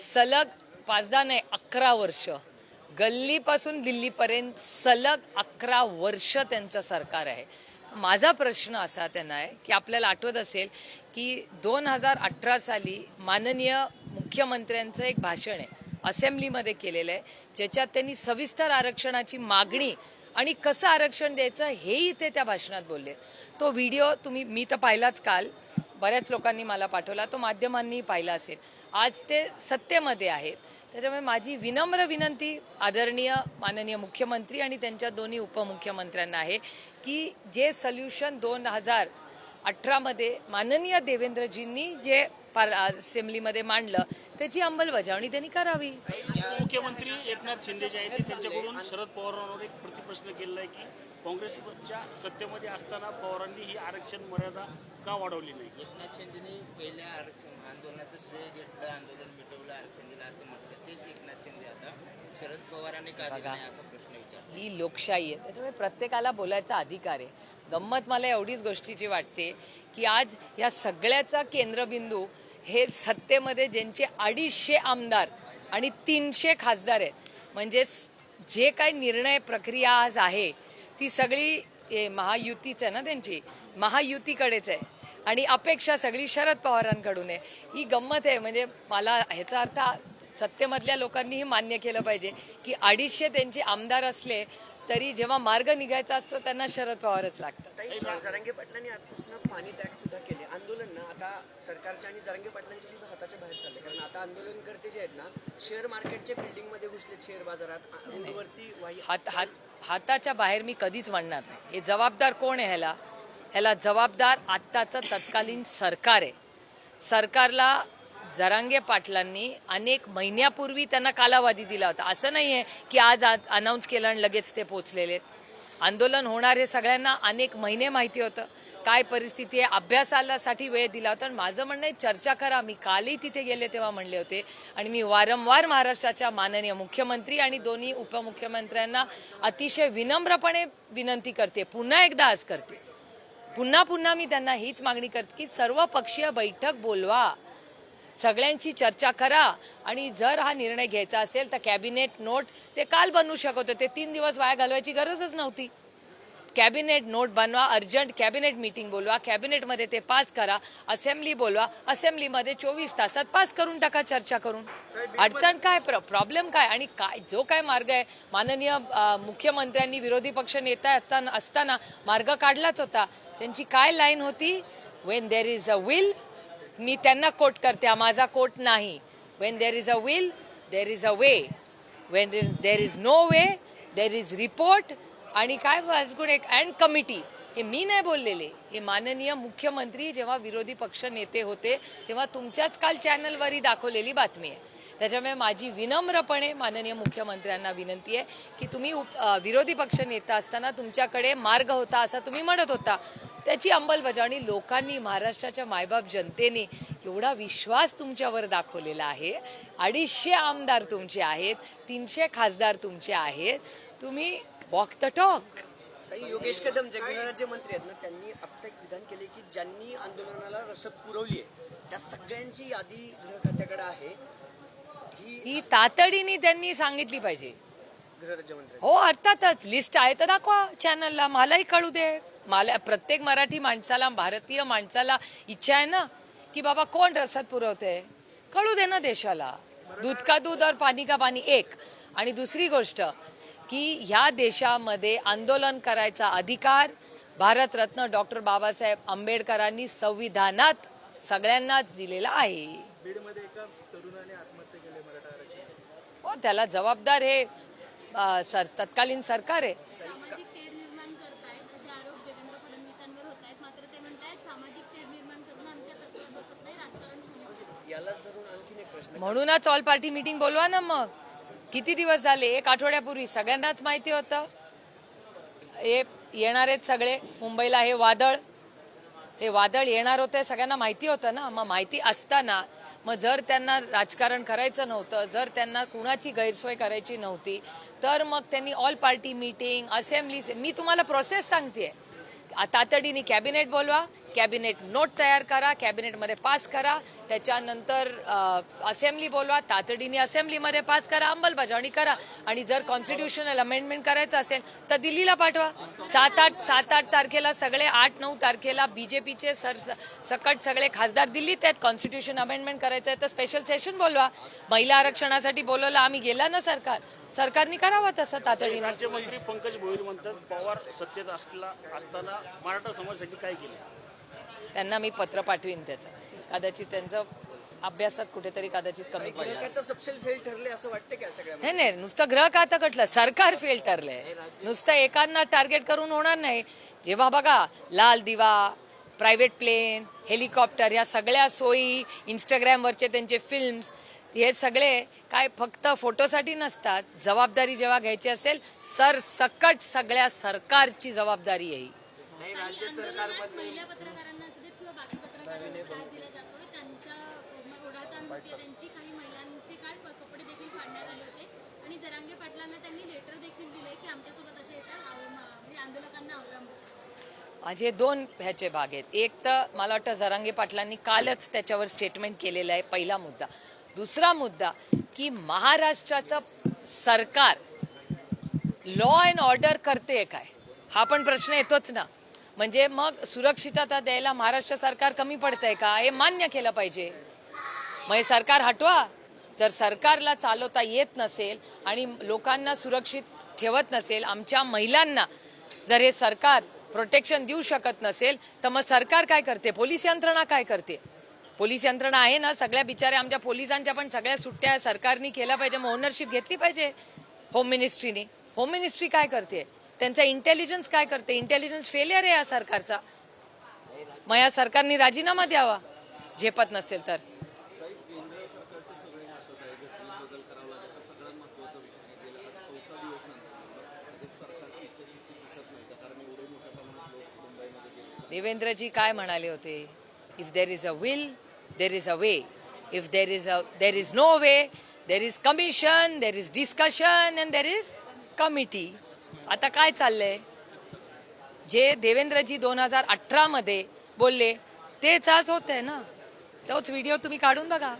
सलग 5-10 नाही 11 वर्ष गल्लीपासून दिल्लीपर्यंत सलग 11 वर्ष त्यांचं सरकार आहे. माझा प्रश्न असा त्यांना आहे की आपल्याला आठवत असेल की 2018 साली माननीय मुख्यमंत्र्यांचं एक भाषण आहे असेंब्लीमध्ये केलेलं आहे, ज्याच्यात त्यांनी सविस्तर आरक्षणाची मागणी आणि कसं आरक्षण द्यायचं हेही ते त्या भाषणात बोलले. तो व्हिडिओ मी तर पाहिलाच काल, बऱ्याच लोकांनी मला पाठवला, तो माध्यमांनी पाहिला असेल. आज ते सत्तेमध्ये आहेत. त्याच्यामुळे माझी विनम्र विनंती आदरणीय माननीय मुख्यमंत्री आणि त्यांच्या दोन्ही उपमुख्यमंत्र्यांना आहे की जे सोल्युशन 2018 मध्ये माननीय देवेंद्रजींनी जे असेंब्लीमध्ये मांडलं त्याची अंमलबजावणी त्यांनी करावी. मुख्यमंत्री एकनाथ शिंदे जे आहेत त्यांच्याकडून शरद पवारांवर एक प्रतिप्रश्न केलेला आहे की काँग्रेसच्या सत्तेमध्ये असताना पवारांनी ही आरक्षण मर्यादा का वाढवली नाही. एकनाथ शिंदेने पहिल्या आरक्षण आंदोलनाचं श्रेय घेतलं, आंदोलन मिटवलं, आरक्षण दिलं असं म्हटलं. तेच एकनाथ शिंदे आता शरद पवारांनी का दिलं नाही असा प्रश्न विचारला. ही लोकशाही आहे, त्याच्यामुळे प्रत्येकाला बोलायचा अधिकार आहे. गंमत मला एवढीच गोष्टीची वाटते की आज या सगळ्याचा केंद्रबिंदू हे सत्तेमध्ये ज्यांचे 250 आमदार आणि 300 खासदार आहेत, म्हणजे जे काही निर्णय प्रक्रिया आज आहे ती सगळी महायुतीच आहे ना, त्यांची महायुतीकडेच आहे आणि अपेक्षा सगळी शरद पवारांकडून आहे. ही गंमत आहे. म्हणजे मला ह्याचा अर्थ सत्तेमधल्या लोकांनीही मान्य केलं पाहिजे की 250 त्यांचे आमदार असले तरी जेव्हा मार्ग निघायचा असतो त्यांना शरद पवारच लागतात. जरांगे पाटलांनी आजपासून पाणी टॅक्स सुद्धा केले. आंदोलन ना आता सरकारच्या आणि जरांगे पाटलांच्या सुद्धा हाताच्या बाहेर चालले, कारण आता आंदोलनकर्ते जे आहेत ना शेअर मार्केटच्या बिल्डिंग मध्ये घुसलेत, शेअर बाजारात रोडवरती. हाताच्या बाहेर मी कधीच म्हणणार नाही. हे जबाबदार कोण आहे ह्याला जबाबदार आत्ताचं तत्कालीन सरकार आहे. सरकारला जरांगे पाटलांनी अनेक महिन्यापूर्वी त्यांना कालावधी दिला होता. असं नाही आहे की आज अनाऊन्स केलं आणि लगेच ते पोचलेले. आंदोलन होणार हे सगळ्यांना अनेक महिने माहिती होतं. काय परिस्थिती आहे अभ्यासासाठी वेळ दिला होता. आणि माझं म्हणणं आहे चर्चा करा. मी कालही तिथे गेले तेव्हा म्हणले होते आणि मी वारंवार महाराष्ट्राच्या माननीय मुख्यमंत्री आणि दोन्ही उपमुख्यमंत्र्यांना अतिशय विनम्रपणे विनंती करते, पुन्हा एकदा आज करते, पुन्हा मी त्यांना हीच मागणी करते की सर्वपक्षीय बैठक बोलवा, सगळ्यांची चर्चा करा आणि जर हा निर्णय घ्यायचा असेल तर कॅबिनेट नोट ते काल बनवू शकत होते. 3 दिवस वाया घालवायची गरजच नव्हती. कॅबिनेट नोट बनवा, अर्जंट कॅबिनेट मीटिंग बोलवा, कॅबिनेटमध्ये ते पास करा, असेंब्ली बोलवा, असेंब्लीमध्ये 24 तासात पास करून टाका चर्चा करून. अडचण काय, प्रॉब्लेम काय आणि काय जो काय मार्ग आहे माननीय मुख्यमंत्र्यांनी विरोधी पक्ष नेता असताना मार्ग काढलाच होता. त्यांची काय लाईन होती, when there is a will, मी त्यांना कोट करते, माझा कोट नाही. When there is a will there is a way, when there is no way there is report आणि काय एक अँड कमिटी. हे मी नाही बोललेले, हे माननीय मुख्यमंत्री जेव्हा विरोधी पक्ष नेते होते तेव्हा तुमच्याच काल चॅनलवरही दाखवलेली बातमी आहे. त्याच्यामुळे माझी विनम्रपणे माननीय मुख्यमंत्र्यांना विनंती आहे की तुम्ही विरोधी पक्ष नेता असताना तुमच्याकडे मार्ग होता असं तुम्ही म्हणत होता, त्याची अंमलबजावणी लोकांनी, महाराष्ट्राच्या मायबाप जनतेने एवढा विश्वास तुमच्यावर दाखवलेला आहे. 250 आमदार तुमचे आहेत, 300 खासदार तुमचे आहेत, तुम्ही walk the talk. Yogesh Kadam जे गृहराज्यमंत्री आहेत ना, त्यांनी आता एक विधान केले की ज्यांनी आंदोलनाला रसद पुरवली आहे त्या सगळ्यांची यादी गृह खात्याकडे आहे. ही तातडीने त्यांनी सांगितली पाहिजे. गृहराज्यमंत्री हो अर्थातच लिस्ट आहे तर दाखवा चॅनलला, मलाही कळू दे. मला प्रत्येक मराठी माणसाला, भारतीय माणसाला इच्छा आहे ना की बाबा कोण रसद पुरवते, कळू दे ना देशाला. दूध का दूध और पाणी का पाणी एक. आणि दुसरी गोष्ट की ह्या देशामध्ये आंदोलन करायचा अधिकार भारतरत्न डॉक्टर बाबासाहेब आंबेडकरांनी संविधानात सगळ्यांनाच दिलेला आहे. बीडमध्ये एका तरुणाने आत्महत्या केली मराठा आरक्षण. हो त्याला जबाबदार हे तत्कालीन सरकार आहे. सामाजिक तेढ निर्माण करतायत असे आरोप देवेंद्र फडणवीसांवर होत आहेत. मात्र ते म्हणतायत सामाजिक तेढ निर्माण करून आमच्या तत्वात बसत नाही, राजकारण सुरू. यालाच धरून आणखीन एक प्रश्न. म्हणूनच ऑल पार्टी मीटिंग बोलवा ना. मग किती दिवस झाले, 1 आठवड्यापूर्वी सगळ्यांनाच माहिती होतं हे येणार आहेत सगळे मुंबईला. हे वादळ येणार होते सगळ्यांना माहिती होतं ना. मग माहिती असताना मग जर त्यांना राजकारण करायचं नव्हतं, जर त्यांना कुणाची गैरसोय करायची नव्हती तर मग त्यांनी ऑल पार्टी मीटिंग, असेंब्ली, मी तुम्हाला प्रोसेस सांगते, तातडीने कॅबिनेट बोलवा, कॅबिनेट नोट तयार करा, कॅबिनेटमध्ये पास करा, त्याच्यानंतर असेंब्ली बोलवा, तातडीने असेंब्लीमध्ये पास करा, अंमलबजावणी करा. आणि जर कॉन्स्टिट्यूशनल अमेंडमेंट करायचं असेल तर दिल्लीला पाठवा. 7-8 तारखेला सगळे 8-9 तारखेला बीजेपीचे सकट सगळे खासदार दिल्लीत आहेत. कॉन्स्टिट्यूशन अमेंडमेंट करायचं आहे तर स्पेशल सेशन बोलवा. महिला आरक्षणासाठी बोलवलं आम्ही, गेला ना सरकारने करावं तसं तातडीने. राज्यमंत्री पंकज भोईर म्हणतात पवार सत्तेत असताना मराठा समाजासाठी काय केलं. त्यांना मी पत्र पाठवीन त्याचं. कदाचित त्यांचं अभ्यासात कुठेतरी कदाचित कमी पडलं. ग्रह सबसेल फेल ठरले असं वाटतं का सगळ्या? नाही, नुसतं ग्रह खातं कटलं, सरकार फेल ठरलंय. नुसतं एकांना टार्गेट करून होणार नाही. जेव्हा बघा लाल दिवा, प्रायव्हेट प्लेन, हेलिकॉप्टर, या सगळ्या सोयी, इंस्टाग्रामवरचे त्यांचे फिल्म्स, हे सगळे काय फक्त फोटोसाठी नसतात. जबाबदारी जेव्हा घ्यायची असेल सरसकट सगळ्या सरकारची जबाबदारी आहे. महिला पत्रकारांना असू देत किंवा बाकी पत्रकारांना त्रास दिला जातोय, त्यांचा ओढाताण होते त्यांची. काही महिलांचे काल कपडे देखील फाडण्यात आले होते आणि जरांगे पाटलांना त्यांनी लेटर देखील दिले की आमच्यासोबत असे येतात म्हणजे आंदोलकांना आवरा. माझे 2 ह्याचे भाग आहेत. एक तर मला वाटतं जरांगे पाटलांनी कालच त्याच्यावर स्टेटमेंट केलेलं आहे, पहिला मुद्दा. दुसरा मुद्दा की महाराष्ट्राचं सरकार लॉ अँड ऑर्डर करते काय, हा पण प्रश्न येतोच ना. म्हणजे मग सुरक्षितता द्यायला महाराष्ट्र सरकार कमी पडतंय का, हे मान्य केलं पाहिजे. मग हे सरकार हटवा. जर सरकारला चालवता येत नसेल आणि लोकांना सुरक्षित ठेवत नसेल, आमच्या महिलांना जर हे सरकार प्रोटेक्शन देऊ शकत नसेल, तर मग सरकार काय करते, पोलीस यंत्रणा काय करते. पोलीस यंत्रणा आहे ना, सगळ्या बिचाऱ्या आमच्या पोलिसांच्या पण सगळ्या सुट्ट्या सरकारने केल्या पाहिजे. मग ओनरशिप घेतली पाहिजे होम मिनिस्ट्रीने. होम मिनिस्ट्री काय करते, त्यांचा इंटेलिजन्स काय करते. इंटेलिजन्स फेलियर आहे या सरकारचा. मग या सरकारने राजीनामा द्यावा झेपत नसेल तर. देवेंद्रजी काय म्हणाले होते, if there is a will there is a way, if there is no way there is commission, there is discussion and there is committee. आता काय चाललंय, जे देवेंद्रजी 2018 मध्ये बोलले तेच आज होत आहे ना. तोच व्हिडिओ तुम्ही काढून बघा.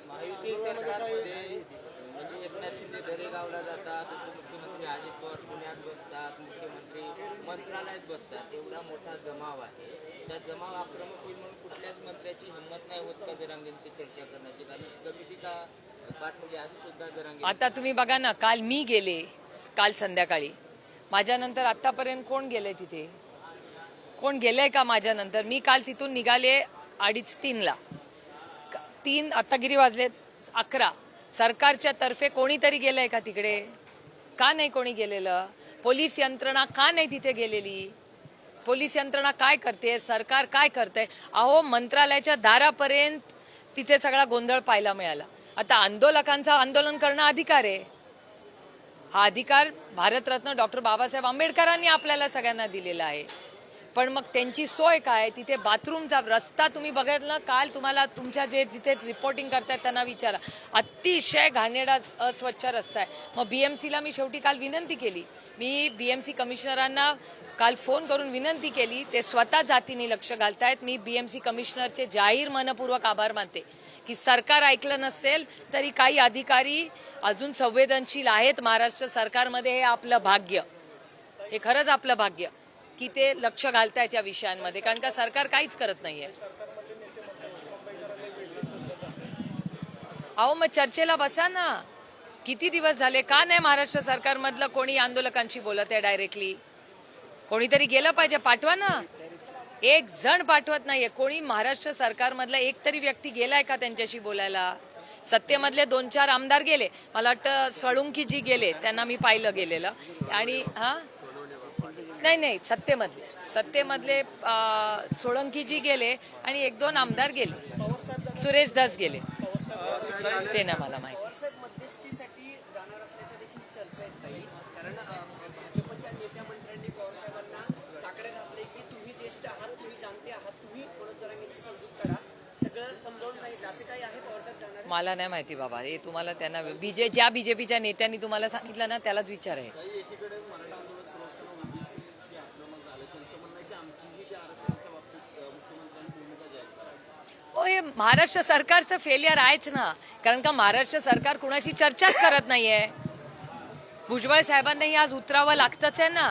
महायुती सरकारमध्ये म्हणजे एकनाथ शिंदे दरेगावला जातात, उपमुख्यमंत्री अजित पवार पुण्यात बसतात, मुख्यमंत्री मंत्रालयात बसतात. एवढा मोठा जमाव आहे. त्या जमाव आक्रमक होईल म्हणून कुठल्याच मंत्र्याची हिंमत नाही होत का जरांगेंशी चर्चा करण्याची, कारण कमिटी का पाठवली असं सुद्धा जरांगे. आता तुम्ही बघा ना, काल मी गेले, काल संध्याकाळी. माझ्यानंतर आतापर्यंत कोण गेले तिथे, कोण गेलंय का माझ्यानंतर. मी काल तिथून निघाले 2:30-3ला. 3 आता गिरी वाजले 11. सरकारच्या तर्फे कोणीतरी गेलंय का तिकडे, का नाही कोणी गेलेलं. पोलीस यंत्रणा का नाही तिथे गेलेली. पोलीस यंत्रणा काय करते, सरकार काय करते. अहो मंत्रालयाच्या दारापर्यंत तिथे सगळा गोंधळ पाहायला मिळाला. आता आंदोलकांचा आंदोलन करणं अधिकार आहे. हा अधिकार भारतरत्न डॉक्टर बाबासाहेब आंबेडकरांनी आपल्याला सगळ्यांना दिलेला आहे. पण मग त्यांची सोय काय, तिथे बाथरूमचा रस्ता तुम्ही बघितला काल. तुम्हाला तुमच्या जे जिथे रिपोर्टिंग करतायत त्यांना विचारा, अतिशय घाणेरडा अस्वच्छ रस्ता आहे. मग बीएमसीला मी शेवटी काल विनंती केली. मी बीएमसी कमिशनरांना काल फोन करून विनंती केली. ते स्वतः जातीने लक्ष घालतायत. मी बीएमसी कमिशनरचे जाहीर मनपूर्वक आभार मानते की सरकार ऐकलं नसेल तरी काही अधिकारी अजून संवेदनशील आहेत महाराष्ट्र सरकारमध्ये. हे आपलं भाग्य, हे खरंच आपलं भाग्य की ते लक्ष घालतायत या विषयांमध्ये, कारण का सरकार काहीच करत नाहीये. अहो मग चर्चेला बसा ना. किती दिवस झाले, का नाही महाराष्ट्र सरकारमधलं कोणी आंदोलकांशी बोलत आहे डायरेक्टली. कोणीतरी गेलं पाहिजे, पाठवा ना. एक जण पाठवत नाहीये कोणी. महाराष्ट्र सरकारमधला एक तरी व्यक्ती गेलाय का त्यांच्याशी बोलायला. सत्तेमधले 2-4 आमदार गेले, मला वाटतं सळुंकीजी गेले, त्यांना मी पाहिलं गेलेलं. आणि नाही सत्तेमधले सोळंकीजी गेले आणि 1-2 आमदार गेले. सुरेश दास गेले, ते ना मला माहिती. मध्यस्थीसाठी जाणार असल्याच्या देखील चर्चा आहेत ताई. कारण भाजपच्या नेत्या मंत्र्यांनी पवारसाहेबांना साकडे घातले की तुम्ही ज्येष्ठ आहात, तुम्ही जाणते आहात, तुम्ही मनोज जरांगेंची समजूत करा, सगळं समजावून सांगितलं. असे काही आहे पवारसाहेब जाणार? मला नाही माहिती बाबा. हे तुम्हाला त्यांना ज्या बीजेपीच्या नेत्यांनी तुम्हाला सांगितलं ना त्यालाच विचार आहे. एकीकडे मराठा आंदोलन सुरू असताना ओबीसी आक्रमक झालं, त्यांचं म्हणणं आहे की आमचीही त्या आरक्षणाच्या बाबतीत हे महाराष्ट्र सरकारचं फेलियर आहेच ना, कारण का महाराष्ट्र सरकार कुणाशी चर्चाच करत नाहीये. भुजबळ साहेबांनाही आज उतरावं लागतंच आहे ना.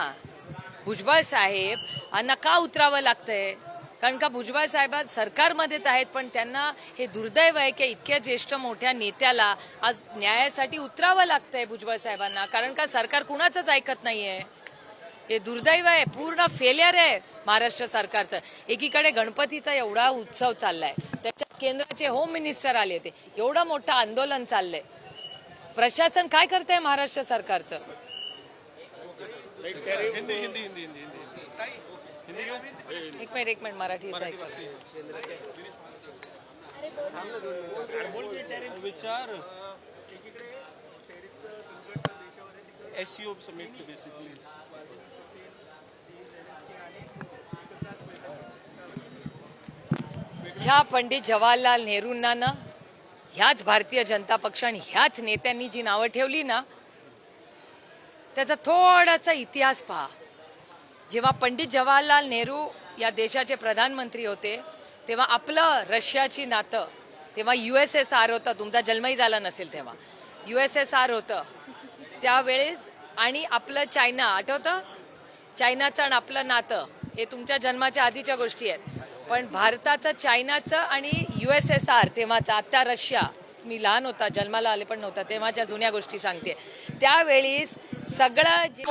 भुजबळ साहेब यांना का उतरावं लागतंय? कारण का भुजबळ साहेब सरकारमध्येच आहेत, पण त्यांना हे दुर्दैव आहे की इतक्या ज्येष्ठ मोठ्या नेत्याला आज न्यायासाठी उतरावं लागतंय भुजबळ साहेबांना, कारण का सरकार कुणाचंच ऐकत नाहीये. हे दुर्दैव आहे, पूर्ण फेलियर आहे महाराष्ट्र सरकारचं. एकीकडे गणपतीचा एवढा उत्सव चाललाय, त्याच्यात केंद्राचे होम मिनिस्टर आले होते, एवढं मोठं आंदोलन चाललंय. प्रशासन काय करतंय महाराष्ट्र सरकारचं? एक मिनिट मराठी विचार SCO समिट बेसिकली. ज्या पंडित जवाहरलाल नेहरूंना ना ह्याच भारतीय जनता पक्ष आणि ह्याच नेत्यांनी जी नावं ठेवली ना, त्याचा थोडासा इतिहास पहा. जेव्हा पंडित जवाहरलाल नेहरू या देशाचे प्रधानमंत्री होते तेव्हा आपलं रशियाची नातं, तेव्हा USSR होतं, तुमचा जन्मही झाला नसेल तेव्हा, USSR होतं त्यावेळेस, आणि आपलं चायना आठवतं, चायनाचं आणि आपलं नातं हे तुमच्या जन्माच्या आधीच्या गोष्टी आहेत. पण भारताचं, चायनाचं आणि USSR तेव्हाचं, आत्ता रशिया, मी लहान होता, जन्माला आले पण नव्हता, तेव्हाच्या जुन्या गोष्टी सांगते. त्यावेळी सगळं जे